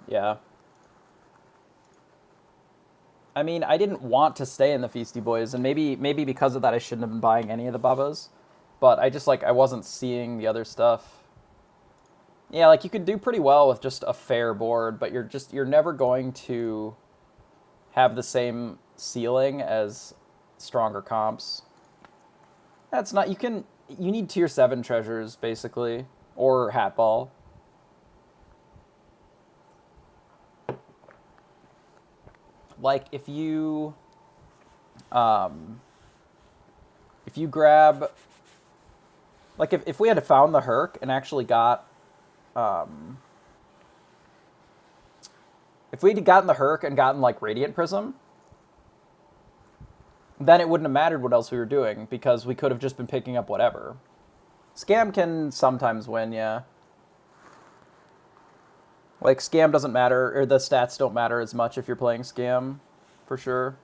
Yeah. I mean, I didn't want to stay in the Feasty Boys, and maybe because of that, I shouldn't have been buying any of the Babas. But I just like I wasn't seeing the other stuff. Yeah, like you could do pretty well with just a fair board, but you're never going to have the same ceiling as stronger comps. That's not you need tier 7 treasures basically or hatball. Like if you grab like if we had found the Herc and actually got if we'd gotten the Herc and gotten like Radiant Prism, then it wouldn't have mattered what else we were doing because we could have just been picking up whatever. Scam can sometimes win, yeah. Like Scam doesn't matter, or the stats don't matter as much if you're playing Scam, for sure.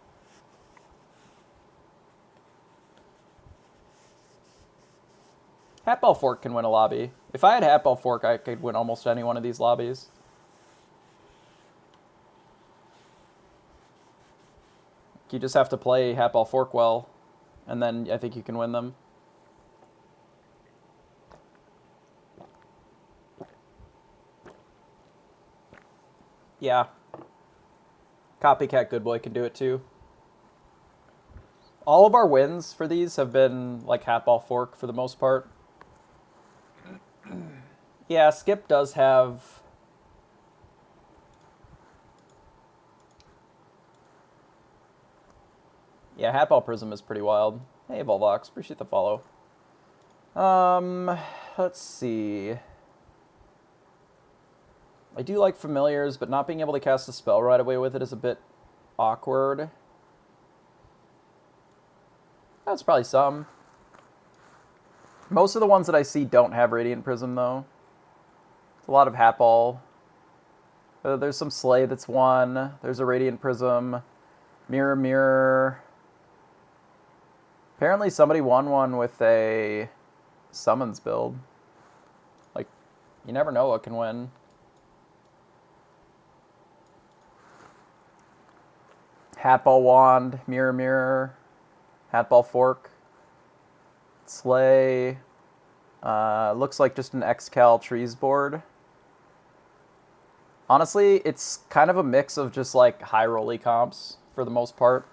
Hatball Fork can win a lobby. If I had Hatball Fork, I could win almost any one of these lobbies. You just have to play Hatball Fork well, and then I think you can win them. Yeah. Copycat Good Boy can do it too. All of our wins for these have been like Hatball Fork for the most part. Yeah, Skip does have... Yeah, Hatball Prism is pretty wild. Hey, Volvox, appreciate the follow. Let's see. I do like Familiars, but not being able to cast a spell right away with it is a bit awkward. That's probably some. Most of the ones that I see don't have Radiant Prism, though. It's a lot of Hatball. There's some Slay that's one. There's a Radiant Prism. Mirror, Mirror. Apparently somebody won one with a Summons build. Like, you never know what can win. Hatball Wand, Mirror, Mirror. Hatball Fork. Slay. Looks like just an Xcal Trees board. Honestly, it's kind of a mix of just like high rolly comps for the most part.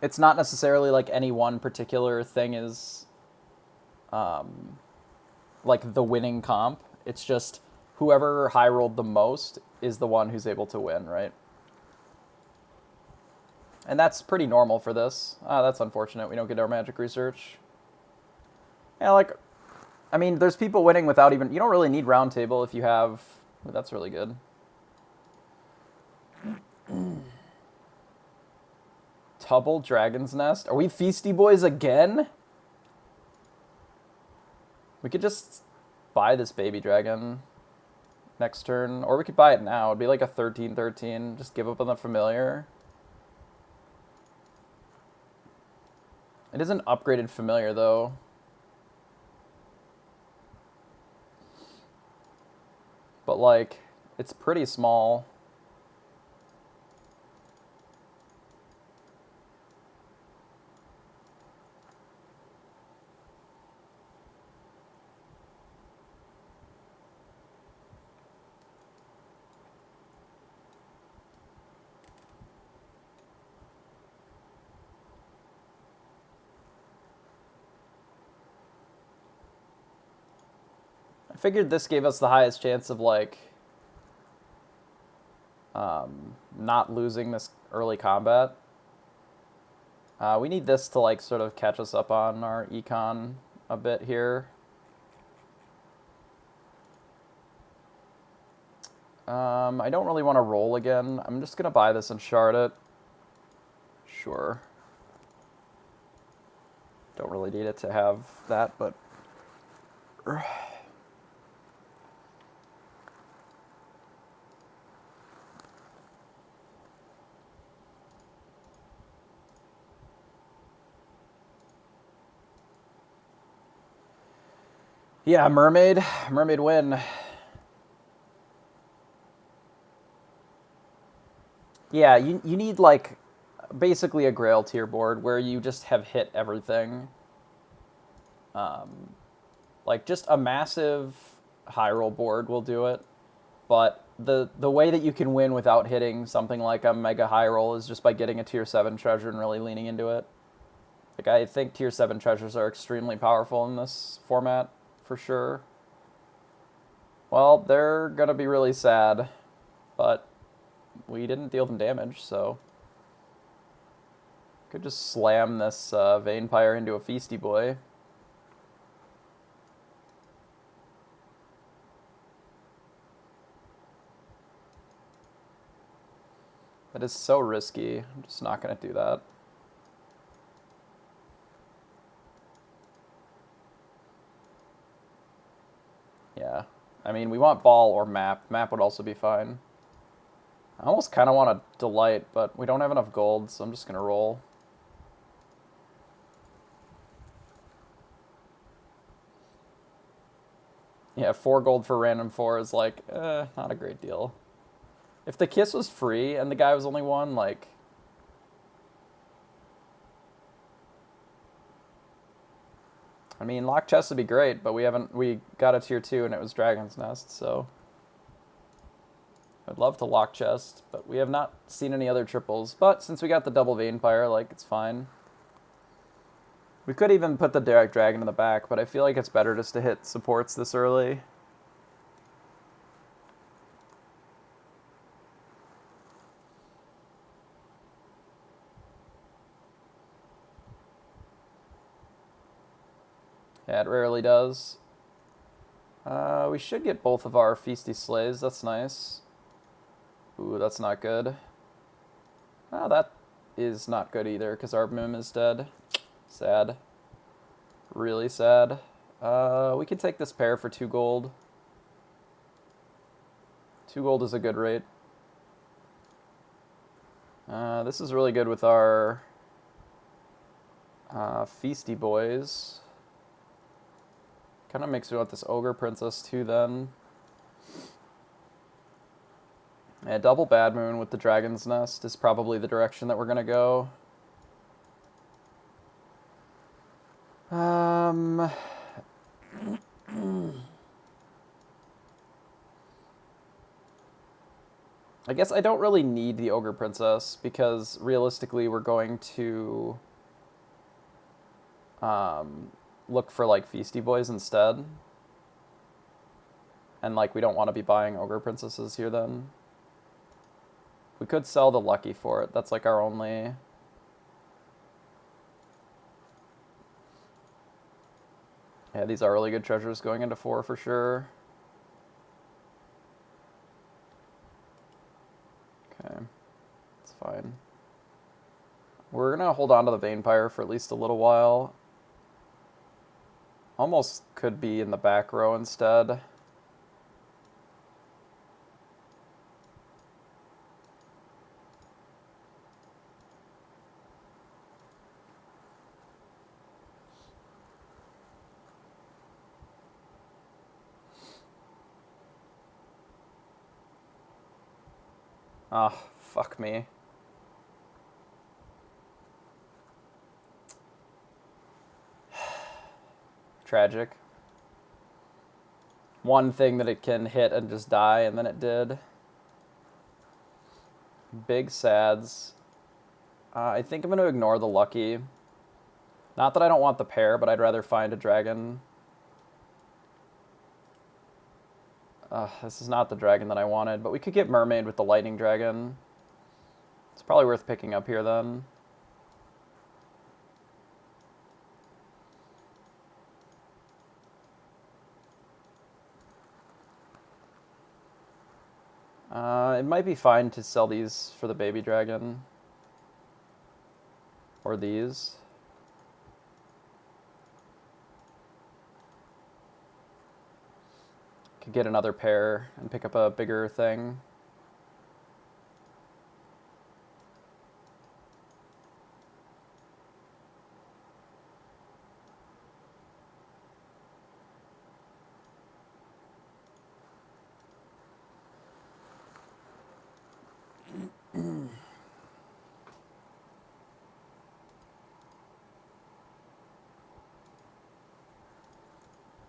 It's not necessarily like any one particular thing is like the winning comp. It's just whoever high rolled the most is the one who's able to win, right? And that's pretty normal for this. That's unfortunate. We don't get our magic research. Yeah, like, I mean, there's people winning without even... You don't really need round table if you have... Ooh, that's really good. Tubble Dragon's Nest. Are we Feasty Boys again? We could just buy this baby dragon next turn. Or we could buy it now. It'd be like a 13-13. Just give up on the familiar. It is an upgraded familiar, though. But, like, it's pretty small. I figured this gave us the highest chance of, like, not losing this early combat. We need this to, like, sort of catch us up on our econ a bit here. I don't really want to roll again. I'm just going to buy this and shard it. Sure. Don't really need it to have that, but... Yeah, Mermaid. Mermaid win. Yeah, you need like basically a Grail tier board where you just have hit everything. Like just a massive high roll board will do it. But the way that you can win without hitting something like a mega high roll is just by getting a tier 7 treasure and really leaning into it. Like I think tier 7 treasures are extremely powerful in this format for sure. Well, they're going to be really sad, but we didn't deal them damage, so could just slam this Vampire into a Feasty Boy. That is so risky. I'm just not going to do that. Yeah. I mean, we want ball or map. Map would also be fine. I almost kind of want a Delight, but we don't have enough gold, so I'm just going to roll. Yeah, 4 gold for random 4 is like, not a great deal. If the kiss was free and the guy was only 1, like... I mean, lock chest would be great, but we got a tier 2 and it was Dragon's Nest, so... I'd love to lock chest, but we have not seen any other triples. But since we got the double Vampire, like, it's fine. We could even put the Derek Dragon in the back, but I feel like it's better just to hit supports this early. Yeah, it rarely does. We should get both of our Feasty Slays. That's nice. Ooh, that's not good. Oh, that is not good either, because our Mim is dead. Sad. Really sad. We could take this pair for 2 gold. 2 gold is a good rate. This is really good with our Feasty Boys. Kind of makes me want this Ogre Princess too then. Yeah, double Bad Moon with the Dragon's Nest is probably the direction that we're going to go. I guess I don't really need the Ogre Princess because realistically we're going to look for like Feasty Boys instead. And like we don't want to be buying Ogre Princesses here then. We could sell the Lucky for it. That's like our only... Yeah, these are really good treasures going into 4 for sure. Okay, it's fine. We're gonna hold on to the Vampire for at least a little while. Almost could be in the back row instead. Ah, oh, fuck me. Tragic. One thing that it can hit and just die, and then it did. Big sads. I think I'm going to ignore the Lucky. Not that I don't want the pair, but I'd rather find a dragon. This is not the dragon that I wanted, but we could get Mermaid with the Lightning Dragon. It's probably worth picking up here then. It might be fine to sell these for the baby dragon. Or these. Could get another pair and pick up a bigger thing.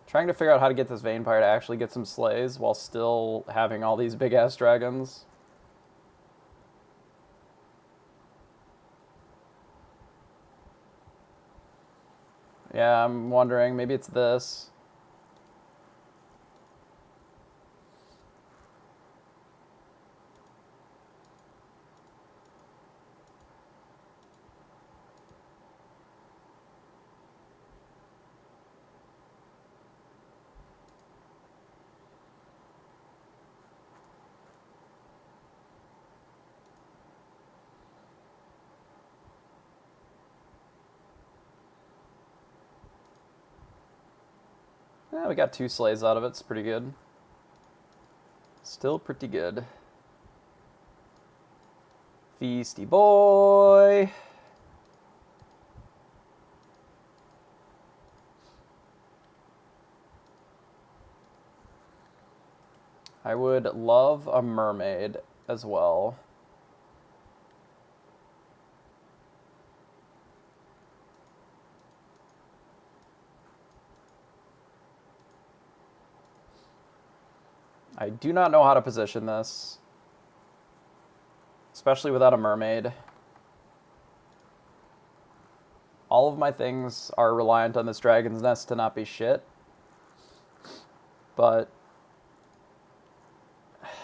Trying to figure out how to get this Vampire to actually get some slays while still having all these big-ass dragons. Yeah, I'm wondering. Maybe it's this. Yeah, we got 2 slays out of it. It's pretty good. Still pretty good. Feisty boy. I would love a mermaid as well. I do not know how to position this, especially without a mermaid. All of my things are reliant on this dragon's nest to not be shit. But,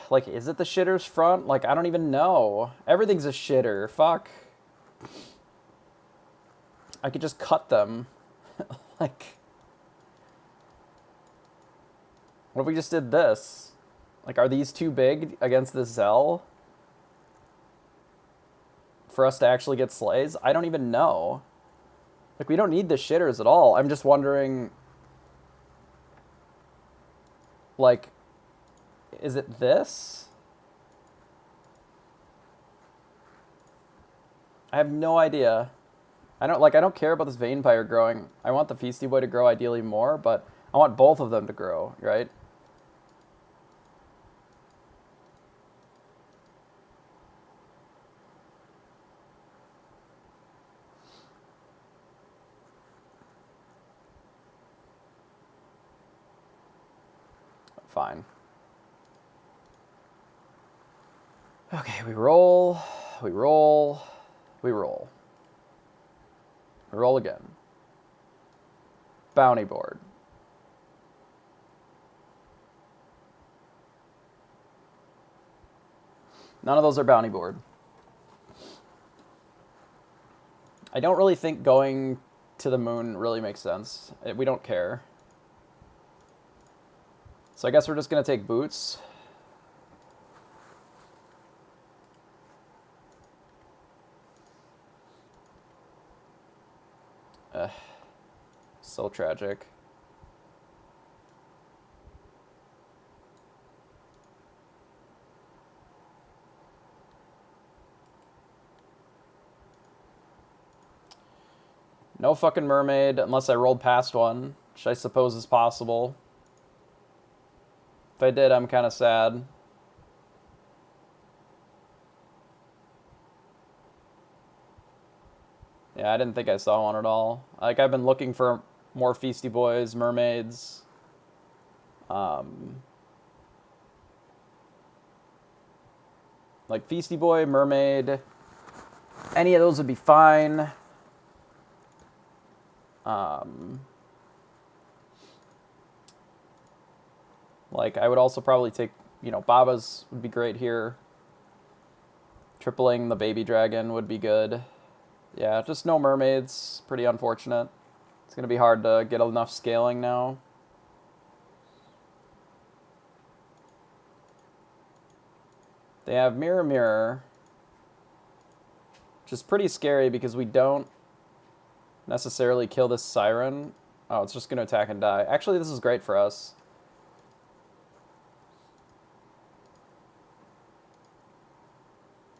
like, is it the shitter's front? Like, I don't even know. Everything's a shitter. Fuck. I could just cut them. Like, what if we just did this? Like, are these too big against this Zell for us to actually get slays? I don't even know. Like, we don't need the shitters at all. I'm just wondering, like, is it this? I have no idea. I don't care about this Vampire growing. I want the Feisty Boy to grow ideally more, but I want both of them to grow, right? Fine. Okay, we roll, we roll, we roll. We roll again. Bounty board. None of those are bounty board. I don't really think going to the moon really makes sense. We don't care. So I guess we're just going to take boots. So tragic. No fucking mermaid unless I rolled past one, which I suppose is possible. If I did, I'm kind of sad. Yeah, I didn't think I saw one at all. Like, I've been looking for more Feisty Boys, mermaids. Like, Feisty Boy, mermaid. Any of those would be fine. Like, I would also probably take, you know, Babas would be great here. Tripling the baby dragon would be good. Yeah, just no mermaids. Pretty unfortunate. It's going to be hard to get enough scaling now. They have Mirror Mirror, which is pretty scary because we don't necessarily kill this Siren. Oh, it's just going to attack and die. Actually, this is great for us.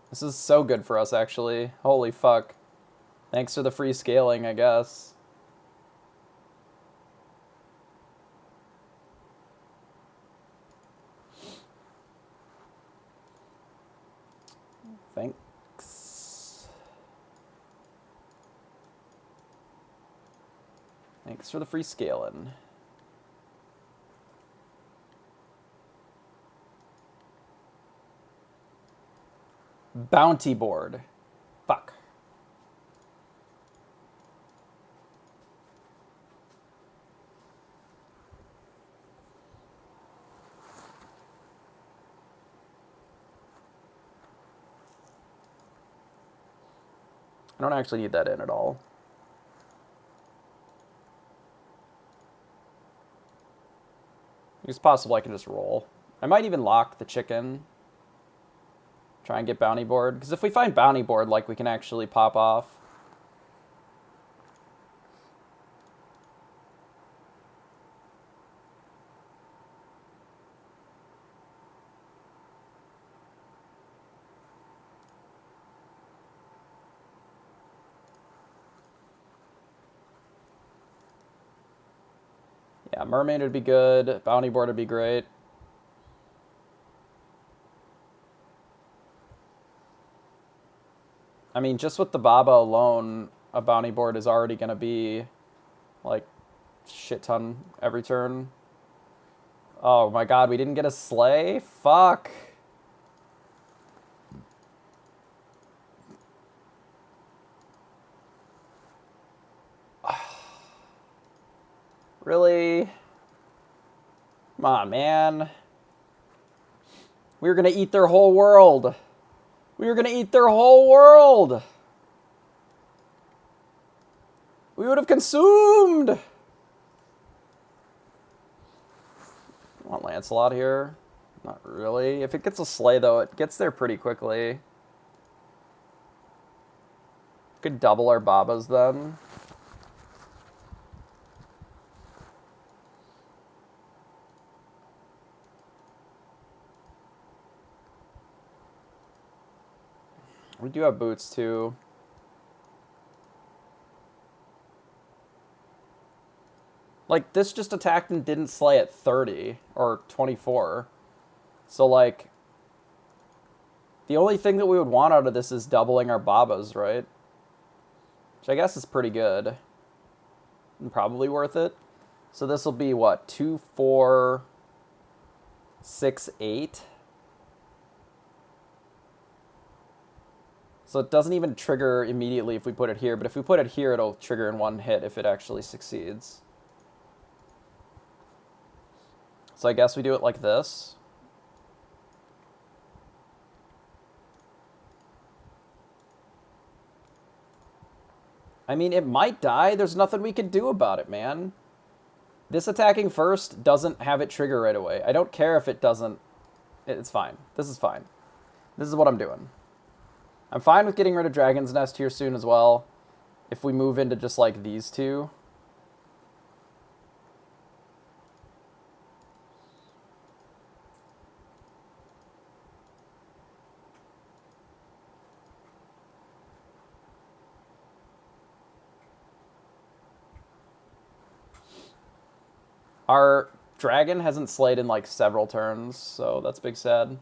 This is so good for us, actually. Holy fuck. Thanks for the free scaling, I guess. Thanks. Thanks for the free scaling. Bounty board. Fuck. I don't actually need that in at all. It's possible I can just roll. I might even lock the chicken. Try and get bounty board. Because if we find bounty board, like, we can actually pop off. Yeah, mermaid would be good. Bounty board would be great. I mean, just with the Baba alone, a bounty board is already going to be, like, shit ton every turn. Oh my god, we didn't get a sleigh? Fuck. Really? Come on, man. We were going to eat their whole world. We were going to eat their whole world. We would have consumed. I want Lancelot here. Not really. If it gets a sleigh, though, it gets there pretty quickly. Could double our Babas then. We do have boots, too. Like, this just attacked and didn't slay at 30, or 24. So, like, the only thing that we would want out of this is doubling our Babas, right? Which I guess is pretty good. And probably worth it. So this will be, what, 2, 4, 6, 8? So it doesn't even trigger immediately if we put it here, but if we put it here, it'll trigger in one hit if it actually succeeds. So I guess we do it like this. I mean, it might die. There's nothing we can do about it, man. This attacking first doesn't have it trigger right away. I don't care if it doesn't. It's fine. This is fine. This is what I'm doing. I'm fine with getting rid of Dragon's Nest here soon as well. If we move into just like these two. Our dragon hasn't slayed in like several turns, so that's big sad.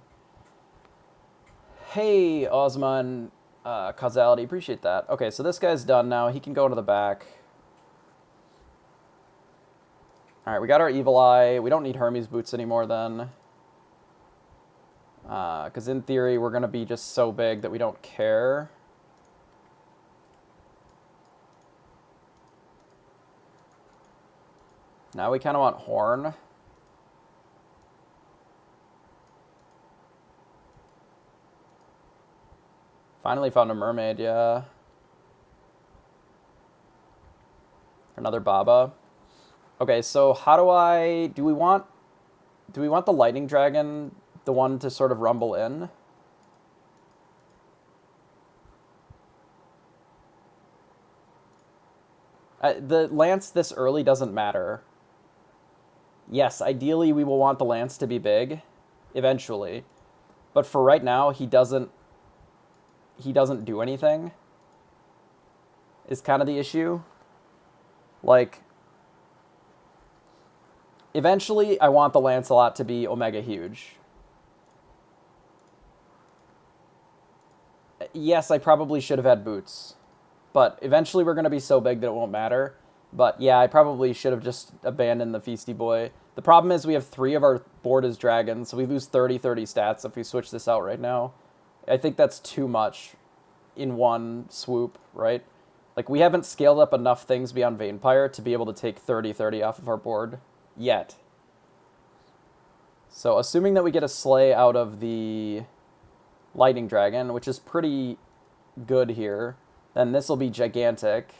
Hey, Osman, Causality, appreciate that. Okay, so this guy's done now. He can go into the back. Alright, we got our Evil Eye. We don't need Hermes Boots anymore then. Because in theory, we're going to be just so big that we don't care. Now we kind of want Horn. Finally found a mermaid, yeah. Another Baba. Okay, so how do we want the lightning dragon, the one to sort of rumble in? The lance this early doesn't matter. Yes, ideally we will want the lance to be big, eventually. But for right now, he doesn't do anything, is kind of the issue. Like, eventually I want the Lancelot to be Omega huge. Yes, I probably should have had boots. But eventually we're going to be so big that it won't matter. But yeah, I probably should have just abandoned the Feisty Boy. The problem is we have 3 of our board as dragons, so we lose 30 stats if we switch this out right now. I think that's too much in one swoop, right? Like, we haven't scaled up enough things beyond Vampire to be able to take 30-30 off of our board yet. So, assuming that we get a Slay out of the Lightning Dragon, which is pretty good here, then this will be gigantic.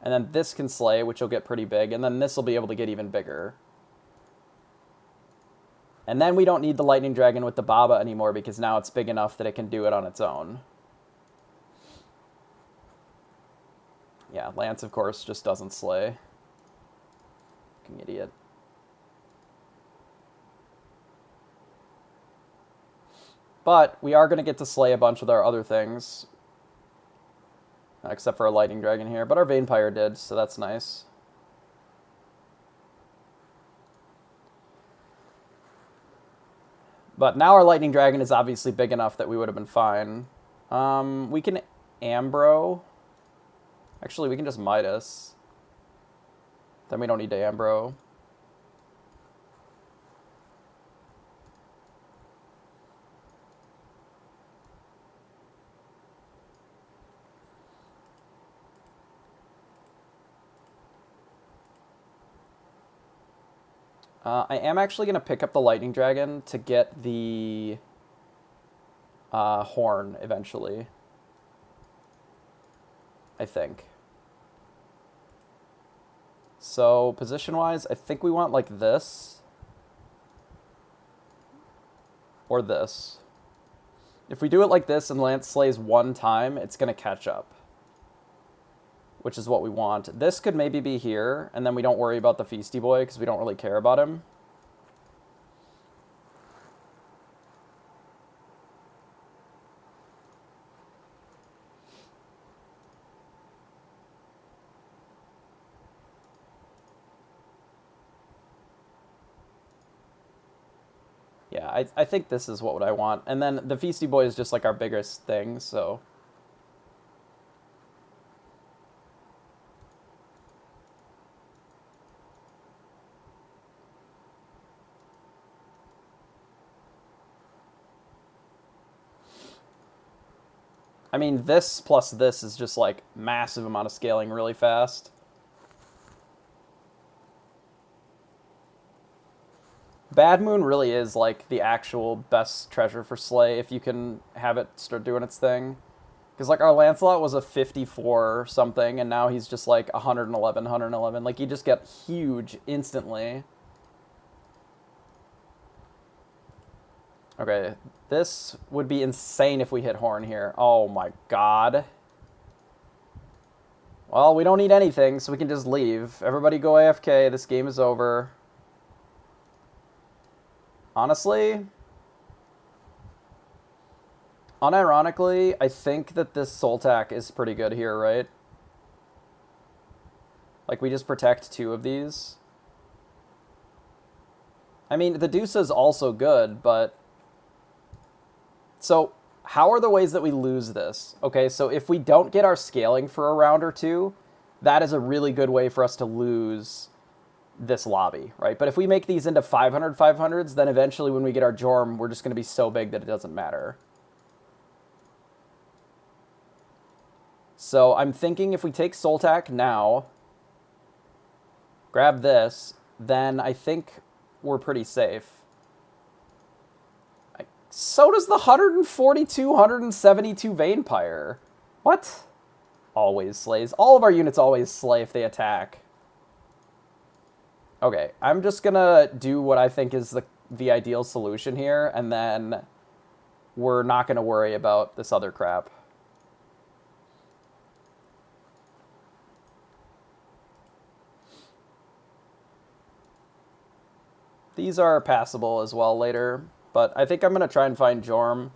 And then this can Slay, which will get pretty big, and then this will be able to get even bigger. And then we don't need the Lightning Dragon with the Baba anymore because now it's big enough that it can do it on its own. Yeah, Lance, of course, just doesn't Slay. Fucking idiot. But we are going to get to Slay a bunch with our other things. Except for a Lightning Dragon here. But our Vampire did, so that's nice. But now our Lightning Dragon is obviously big enough that we would have been fine. We can Ambro. Actually, we can just Midas. Then we don't need to Ambro. I am actually going to pick up the Lightning Dragon to get the horn eventually. I think. So, position-wise, I think we want like this. Or this. If we do it like this and Lance slays one time, it's going to catch up. Which is what we want. This could maybe be here, and then we don't worry about the Feisty Boy because we don't really care about him. Yeah, I think this is what I want. And then the Feisty Boy is just like our biggest thing, so... I mean, this plus this is just like massive amount of scaling really fast. Bad Moon really is like the actual best treasure for Slay if you can have it start doing its thing. Because like our Lancelot was a 54 something and now he's just like 111, 111. Like you just get huge instantly. Okay, this would be insane if we hit Horn here. Oh my god. Well, we don't need anything, so we can just leave. Everybody go AFK, this game is over. Honestly, unironically, I think that this Sultak is pretty good here, right? Like, we just protect two of these. I mean, the Deuce is also good, but... So, how are the ways that we lose this? Okay, so if we don't get our scaling for a round or two, that is a really good way for us to lose this lobby, right? But if we make these into 500 500s, then eventually when we get our Jorm, we're just going to be so big that it doesn't matter. So I'm thinking if we take Sultak now, grab this, then I think we're pretty safe. So does the 142, 172 Vampire. What? Always slays. All of our units always slay if they attack. Okay, I'm just gonna do what I think is the ideal solution here, and then we're not gonna worry about this other crap. These are passable as well later. But I think I'm going to try and find Jorm.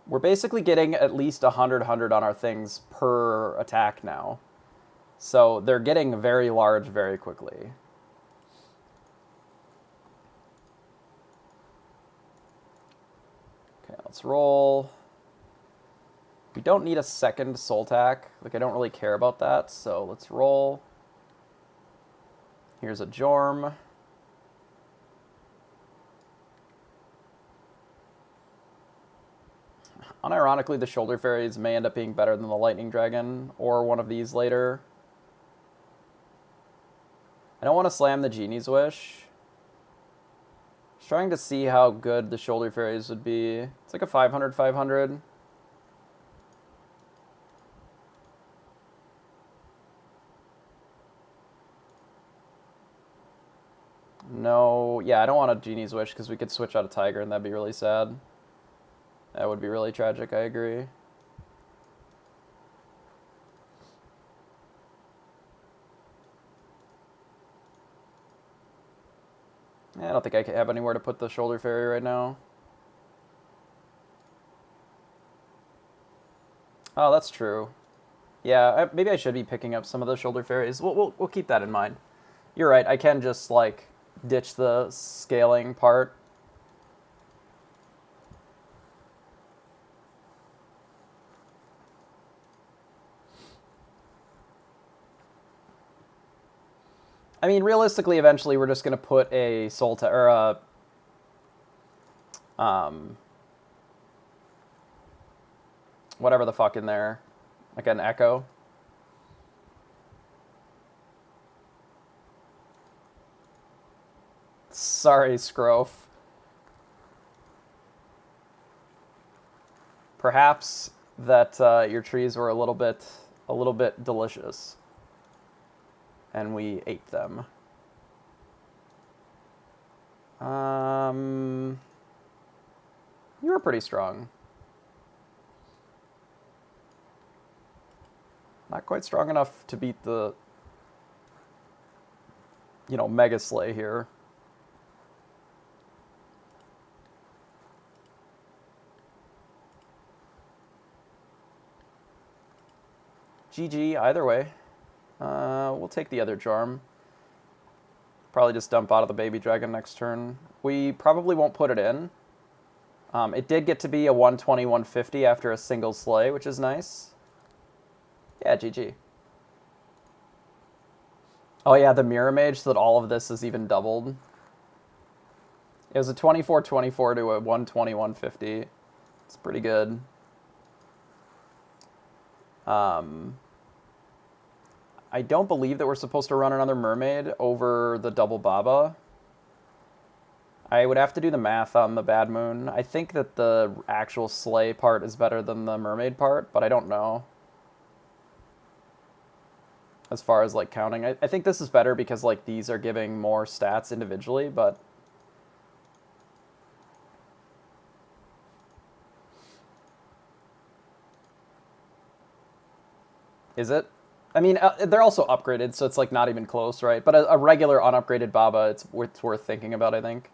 We're basically getting at least 100 on our things per attack now. So they're getting very large very quickly. Okay, let's roll. We don't need a second soul tack. Like, I don't really care about that, so let's roll. Here's a Jorm. Unironically, the Shoulder Fairies may end up being better than the Lightning Dragon, or one of these later. I don't want to slam the Genie's Wish. Just trying to see how good the Shoulder Fairies would be. It's like a 500. No, yeah, I don't want a Genie's Wish because we could switch out a Tiger and that'd be really sad. That would be really tragic, I agree. I don't think I have anywhere to put the Shoulder Fairy right now. Oh, that's true. Yeah, maybe I should be picking up some of the Shoulder Fairies. We'll keep that in mind. You're right, I can just, like, ditch the scaling part. I mean, realistically, eventually we're just going to put a soul or a whatever the fuck in there, like an Echo. Sorry, Scrofe. Perhaps that your trees were a little bit delicious, and we ate them. You were pretty strong. Not quite strong enough to beat the, Mega Slay here. GG, either way. We'll take the other Charm. Probably just dump out of the Baby Dragon next turn. We probably won't put it in. It did get to be a 120, 150 after a single Slay, which is nice. Yeah, GG. Oh yeah, the Mirror Mage, so that all of this is even doubled. It was a 24, 24 to a 120, 150. It's pretty good. I don't believe that we're supposed to run another Mermaid over the double Baba. I would have to do the math on the Bad Moon. I think that the actual Slay part is better than the Mermaid part, but I don't know. As far as, like, counting. I think this is better because, like, these are giving more stats individually, but... Is it? I mean, they're also upgraded, so it's, like, not even close, right? But a regular unupgraded Baba, it's worth thinking about, I think.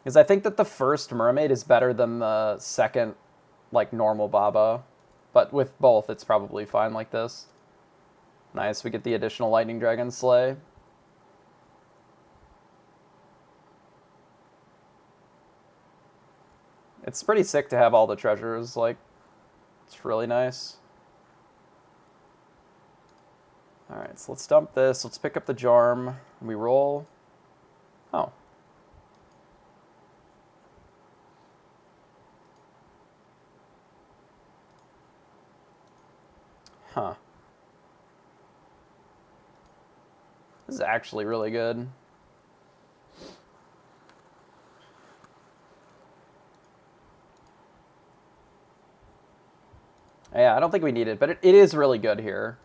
Because I think that the first Mermaid is better than the second, like, normal Baba. But with both, it's probably fine like this. Nice, we get the additional Lightning Dragon Slay. It's pretty sick to have all the treasures, like, it's really nice. Alright, so let's dump this, let's pick up the Jarm, we roll. Oh. Huh. This is actually really good. Yeah, I don't think we need it, but it is really good here.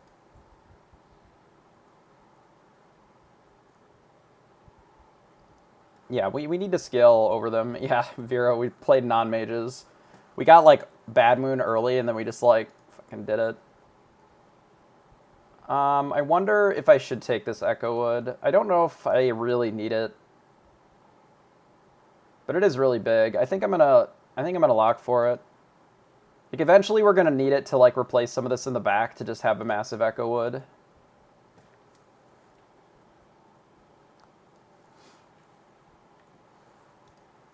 Yeah, we need to scale over them. Yeah, Vera, we played non-mages. We got, like, Bad Moon early, and then we just, like, fucking did it. I wonder if I should take this Echo Wood. I don't know if I really need it. But it is really big. I think I'm gonna I think I'm going to lock for it. Like, eventually we're going to need it to, like, replace some of this in the back to just have a massive Echo Wood.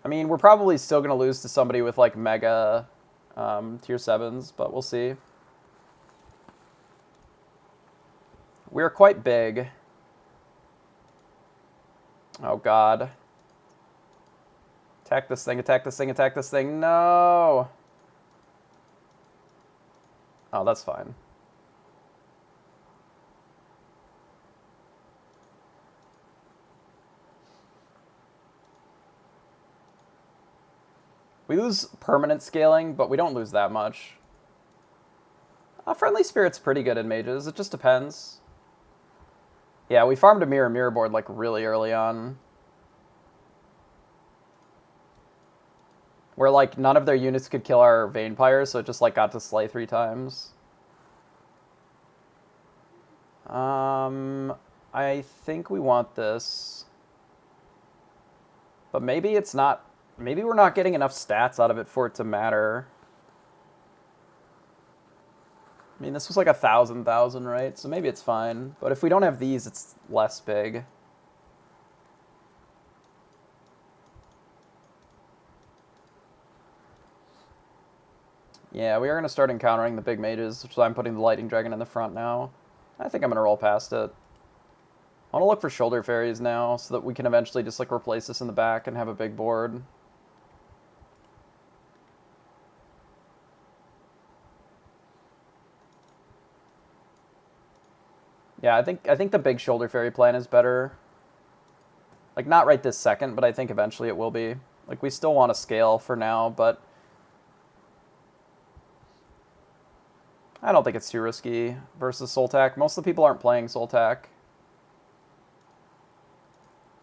I mean, we're probably still going to lose to somebody with, like, mega tier 7s, but we'll see. We're quite big. Oh, God. Attack this thing, attack this thing, attack this thing. No! Oh, that's fine. We lose permanent scaling, but we don't lose that much. Friendly Spirit's pretty good in mages. It just depends. Yeah, we farmed a mirror board like really early on. Where like none of their units could kill our Vampires, so it just like got to slay 3 times. I think we want this. But maybe it's not... Maybe we're not getting enough stats out of it for it to matter. I mean, this was like 1,000, right? So maybe it's fine. But if we don't have these, it's less big. Yeah, we are going to start encountering the big mages, which is why I'm putting the Lightning Dragon in the front now. I think I'm going to roll past it. I want to look for Shoulder Fairies now, so that we can eventually just like replace this in the back and have a big board. Yeah, I think the big Shoulder Fairy plan is better. Like, not right this second, but I think eventually it will be. Like, we still want to scale for now, but... I don't think it's too risky versus Sultak. Most of the people aren't playing Sultak.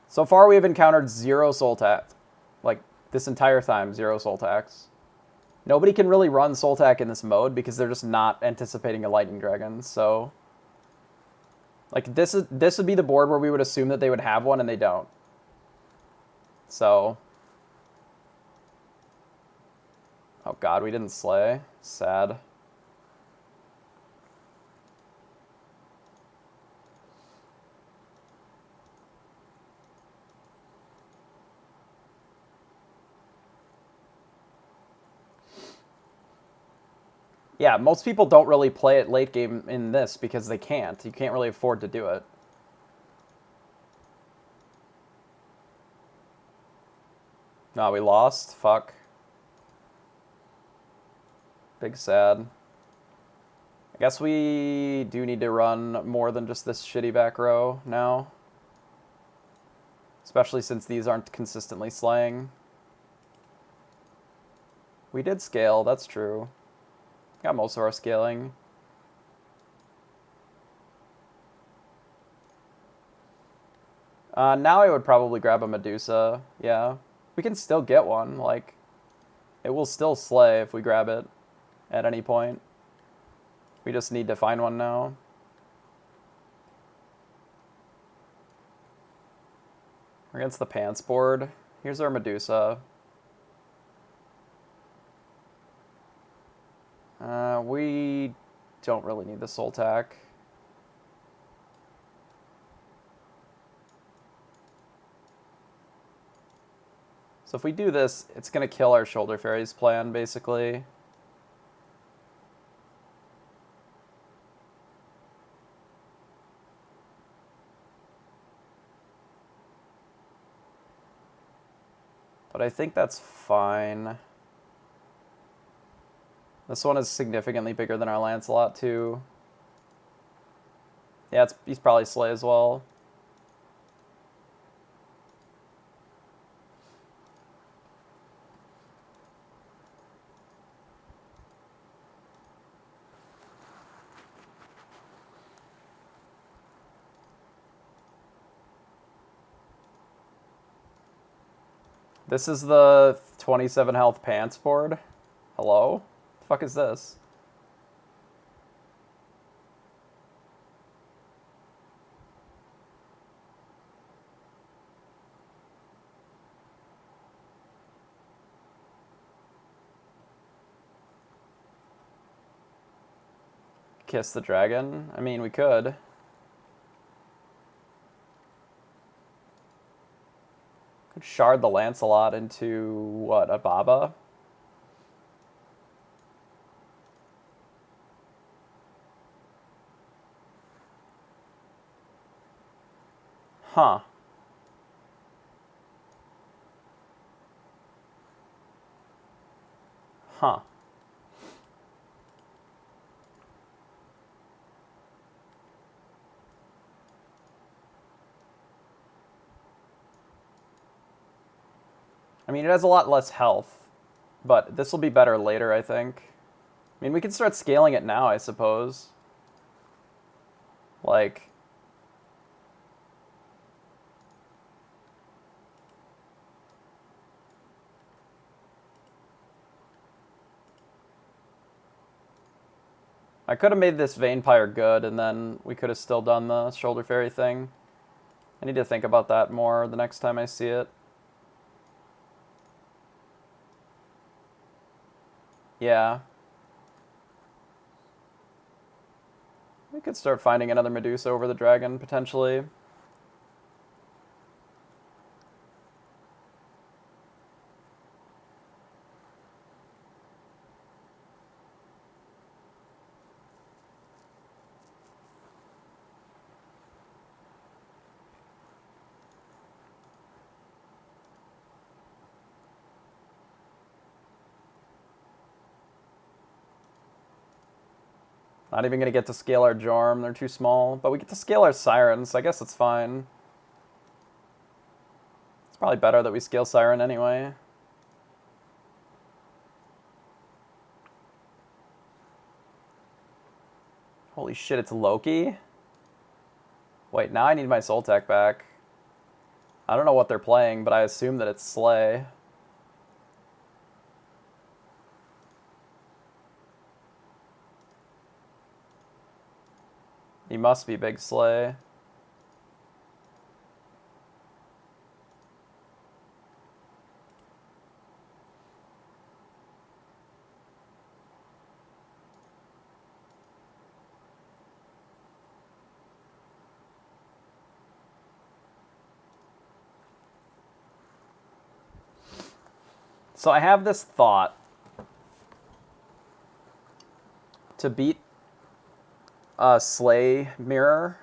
So far, we have encountered 0 Sultak. Like, this entire time, 0 Sultaks. Nobody can really run Sultak in this mode because they're just not anticipating a Lightning Dragon, so... Like, this would be the board where we would assume that they would have one, and they don't. So... Oh god, we didn't slay. Sad. Yeah, most people don't really play it late game in this because they can't. You can't really afford to do it. No, we lost. Fuck. Big sad. I guess we do need to run more than just this shitty back row now. Especially since these aren't consistently slaying. We did scale, that's true. Got most of our scaling. Now I would probably grab a Medusa. Yeah. We can still get one. Like, it will still slay if we grab it at any point. We just need to find one now. We're against the Pants board. Here's our Medusa. We don't really need the Sultak. So if we do this, it's going to kill our Shoulder Fairies plan, basically. But I think that's fine. This one is significantly bigger than our Lancelot, too. Yeah, he's probably slay as well. This is the 27 health Pants board. Hello? What the fuck is this? kiss the dragon. I mean, we could. Could shard the Lancelot into, what, a Baba? Huh. Huh. I mean, it has a lot less health, but this will be better later, I think. I mean, we can start scaling it now, I suppose. Like... I could have made this Vampire good, and then we could have still done the Shoulder Fairy thing. I need to think about that more the next time I see it. Yeah. We could start finding another Medusa over the dragon, potentially. Not even going to get to scale our Jorm, they're too small. But we get to scale our Sirens, so I guess it's fine. It's probably better that we scale Siren anyway. Holy shit, it's Loki? Wait, now I need my Soul Tech back. I don't know what they're playing, but I assume that it's Slay. He must be Big Slay. So I have this thought to beat Slay Mirror.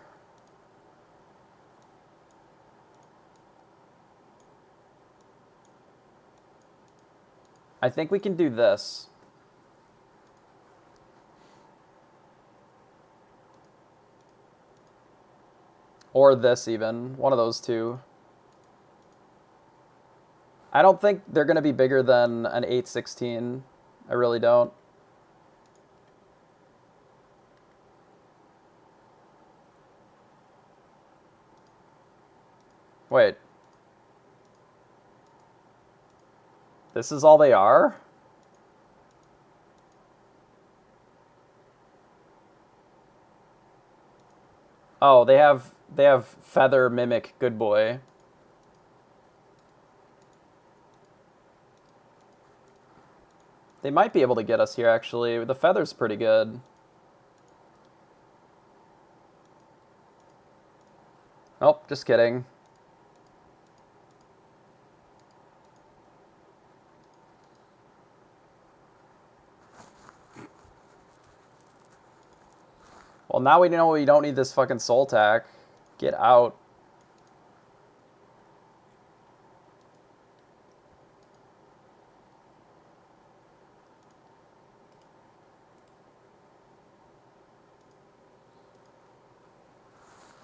I think we can do this. Or this even. One of those two. I don't think they're going to be bigger than an 8/16. I really don't. Wait. This is all they are? Oh, they have Feather, Mimic, Good Boy. They might be able to get us here, actually. The Feather's pretty good. Nope, just kidding. Well, now we know we don't need this fucking Soul Tack. Get out.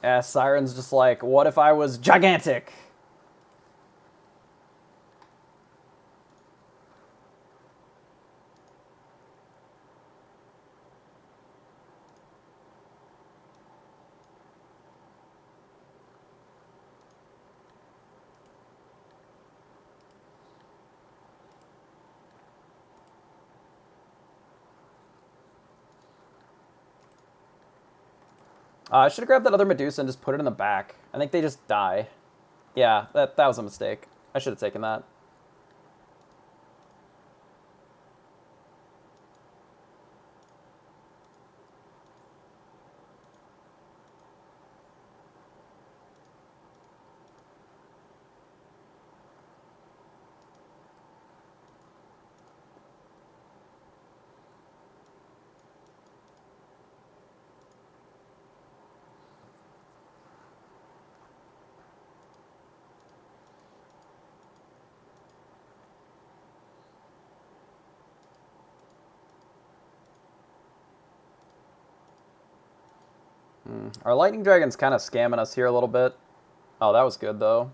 Yeah, Siren's just like, what if I was gigantic? I should have grabbed that other Medusa and just put it in the back. I think they just die. Yeah, that was a mistake. I should have taken that. Our Lightning Dragon's kind of scamming us here a little bit. Oh, that was good, though.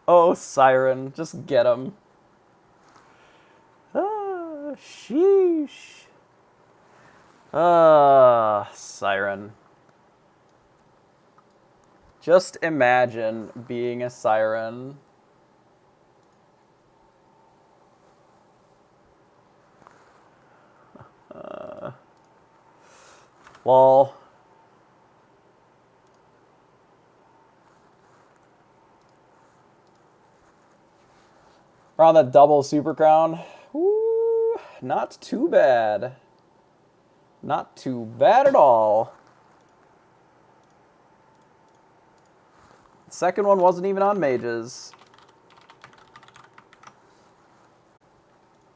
Oh, Siren. Just get him. Ah, sheesh. Ah, Siren. Just imagine being a Siren. Lol. We're on the double Super Crown. Ooh, not too bad. Not too bad at all. The second one wasn't even on mages.